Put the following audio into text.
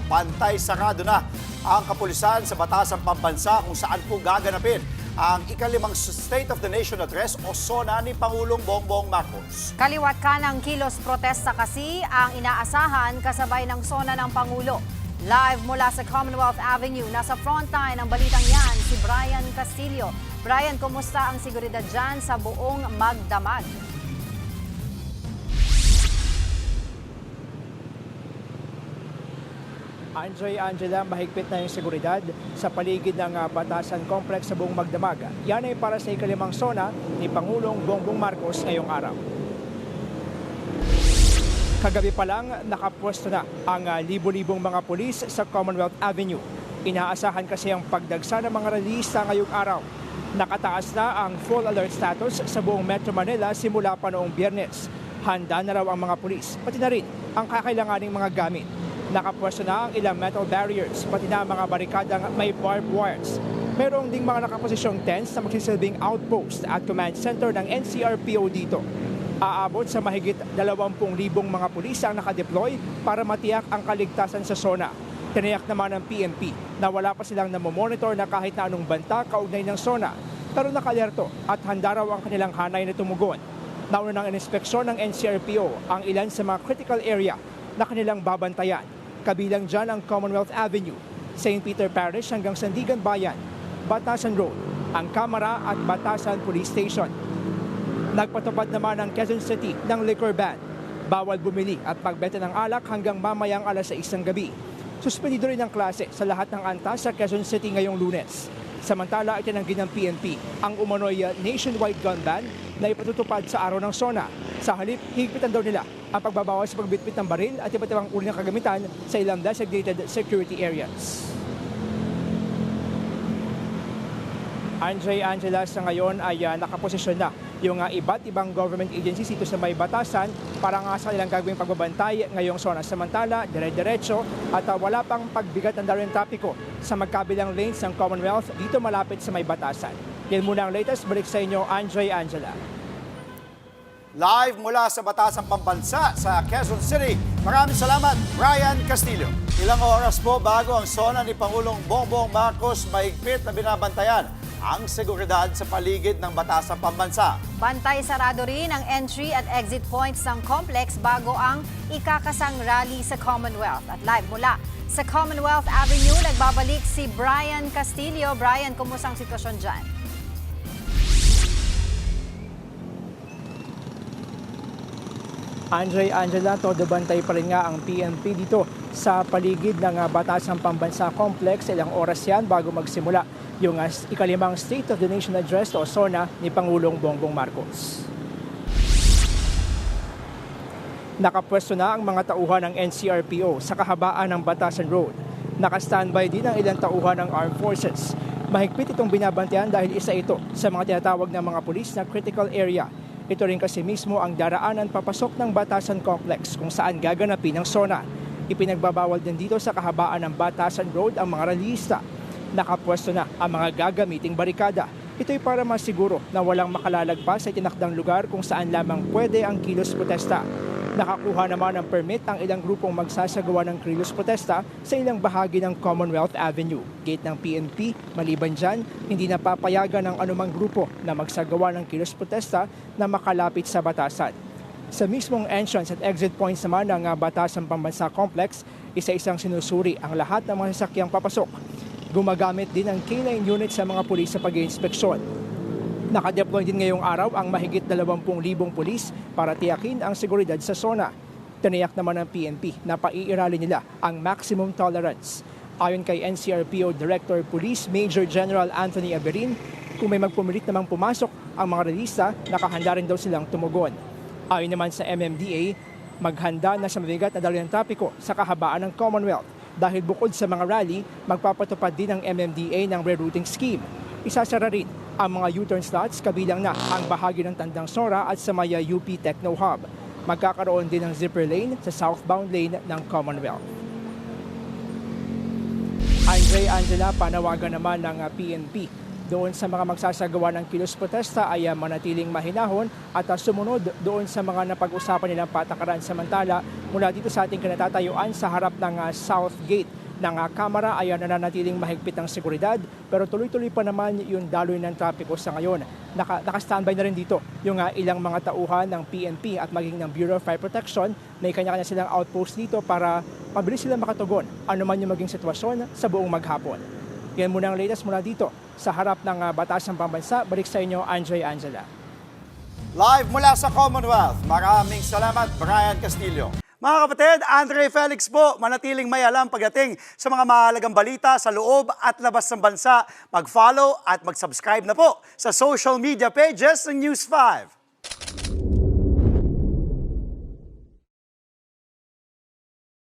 Bantay sarado na ang kapulisan sa Batasang Pambansa kung saan po gaganapin ang ikalimang State of the Nation Address o SONA ni Pangulong Bongbong Marcos. Kaliwat kanang kilos protesta kasi ang inaasahan kasabay ng SONA ng Pangulo. Live mula sa Commonwealth Avenue, nasa frontline ng balitang yan si Brian Castillo. Brian, kumusta ang seguridad dyan sa buong Magdamag? Angela, mahigpit na yung seguridad sa paligid ng Batasan Complex sa buong Magdamag. Yan ay para sa ikalimang SONA ni Pangulong Bongbong Marcos ngayong araw. Kagabi pa lang, nakapwesto na ang libo-libong mga pulis sa Commonwealth Avenue. Inaasahan kasi ang pagdagsa ng mga rallyista ngayong araw. Nakataas na ang full alert status sa buong Metro Manila simula pa noong Biyernes. Handa na raw ang mga pulis, pati na rin ang kakailanganing mga gamit. Nakapwesto na ang ilang metal barriers, pati na mga barikadang may barbed wires. Mayroong ding mga nakaposisyong tents na magsisilbing outpost at command center ng NCRPO dito. Aabot sa mahigit 20,000 mga pulis ang nakadeploy para matiyak ang kaligtasan sa SONA. Tiniyak naman ng PNP na wala pa silang namomonitor na kahit na anong banta kaugnay ng SONA, pero nakalerto at handa raw ang kanilang hanay na tumugon. Nauna ng inspeksyon ng NCRPO ang ilan sa mga critical area na kanilang babantayan. Kabilang dyan ang Commonwealth Avenue, St. Peter Parish hanggang Sandigan Bayan, Batasan Road, ang Kamara at Batasan Police Station. Nagpatupad naman ang Quezon City ng liquor ban. Bawal bumili at pagbenta ng alak hanggang mamayang alas 6 ng gabi. Suspendido rin ang klase sa lahat ng antas sa Quezon City ngayong Lunes. Samantala, itinanggi ng PNP ang umano'y nationwide gun ban na ipatutupad sa araw ng SONA. Sa halip, higpitan daw nila ang pagbabawas sa pagbitbit ng baril at iba't ibang uri ng kagamitan sa ilang designated security areas. Angela, sa ngayon ay nakaposisyon na yung iba't ibang government agencies dito sa may Batasan para nga sa ilang gagawing pagbabantay ngayong SONA. Samantala, dire-diretso at wala pang pagbigat ng dalang trapiko sa magkabilang lanes ng Commonwealth dito malapit sa may Batasan. Yan muna ang latest. Balik sa inyo, Angela. Live mula sa Batasang Pambansa sa Quezon City. Maraming salamat, Brian Castillo. Ilang oras po bago ang SONA ni Pangulong Bongbong Marcos, mahigpit na binabantayan ang seguridad sa paligid ng Batasang Pambansa. Bantay sarado rin ang entry at exit points ng complex bago ang ikakasang rally sa Commonwealth. At live mula sa Commonwealth Avenue, nagbabalik si Brian Castillo. Brian, kumusta ang sitwasyon dyan? Angela, todo bantay pa rin nga ang PNP dito sa paligid ng Batasang Pambansa Complex. Ilang oras yan bago magsimula yung ikalimang State of the Nation Address o SONA ni Pangulong Bongbong Marcos. Nakapwesto na ang mga tauhan ng NCRPO sa kahabaan ng Batasan Road. Naka-standby din ang ilang tauhan ng Armed Forces. Mahigpit itong binabantayan dahil isa ito sa mga tinatawag ng mga pulis na critical area. Ito rin kasi mismo ang daraanan papasok ng Batasan Complex kung saan gaganapin ang SONA. Ipinagbabawal din dito sa kahabaan ng Batasan Road ang mga rallyista. Nakapwesto na ang mga gagamiting barikada. Ito'y para masiguro na walang makalalagpas sa itinakdang lugar kung saan lamang pwede ang kilos protesta. Nakakuha naman ng permit ang ilang grupong magsasagawa ng kilos protesta sa ilang bahagi ng Commonwealth Avenue. Gate ng PNP, maliban dyan, hindi napapayagan ng anumang grupo na magsagawa ng kilos protesta na makalapit sa Batasan. Sa mismong entrance at exit points naman ng Batasang Pambansa Complex, isa-isang sinusuri ang lahat ng mga sasakyang papasok. Gumagamit din ng K9 unit sa mga pulis sa pag-iinspeksyon. Nakadeploy din ngayong araw ang mahigit 20,000 pulis para tiyakin ang seguridad sa SONA. Tiniyak naman ng PNP na paiirali nila ang maximum tolerance. Ayon kay NCRPO Director Police Major General Anthony Aberin, kung may magpumilit namang pumasok ang mga rallyista, nakahanda rin daw silang tumugon. Ayon naman sa MMDA, maghanda na sa mabigat na dalang trapiko sa kahabaan ng Commonwealth. Dahil bukod sa mga rally, magpapatupad din ng MMDA ng rerouting scheme. Isasara rin ang mga U-turn slots kabilang na ang bahagi ng Tandang Sora at sa Maya UP Techno Hub. Magkakaroon din ng zipper lane sa southbound lane ng Commonwealth. Angela, panawagan naman ng PNP doon sa mga magsasagawa ng kilos protesta ay manatiling mahinahon at sumunod doon sa mga napag-usapan nilang patakaran. Samantala, mula dito sa ating kinatatayuan sa harap ng South Gate ng Kamara ay nananatiling mahigpit ang seguridad, pero tuloy-tuloy pa naman yung daloy ng trapiko sa ngayon. Naka-standby na rin dito yung ilang mga tauhan ng PNP at maging ng Bureau of Fire Protection. May kanya-kanya silang outpost dito para mabilis silang makatugon ano man yung maging sitwasyon sa buong maghapon. Yan muna ang latest mula dito sa harap ng Batasang Pambansa. Balik sa inyo, Andre Angela. Live mula sa Commonwealth, maraming salamat, Brian Castillo. Mga kapatid, Andre Felix po, manatiling may alam pagdating sa mga mahalagang balita sa loob at labas ng bansa. Mag-follow at mag-subscribe na po sa social media pages ng News 5.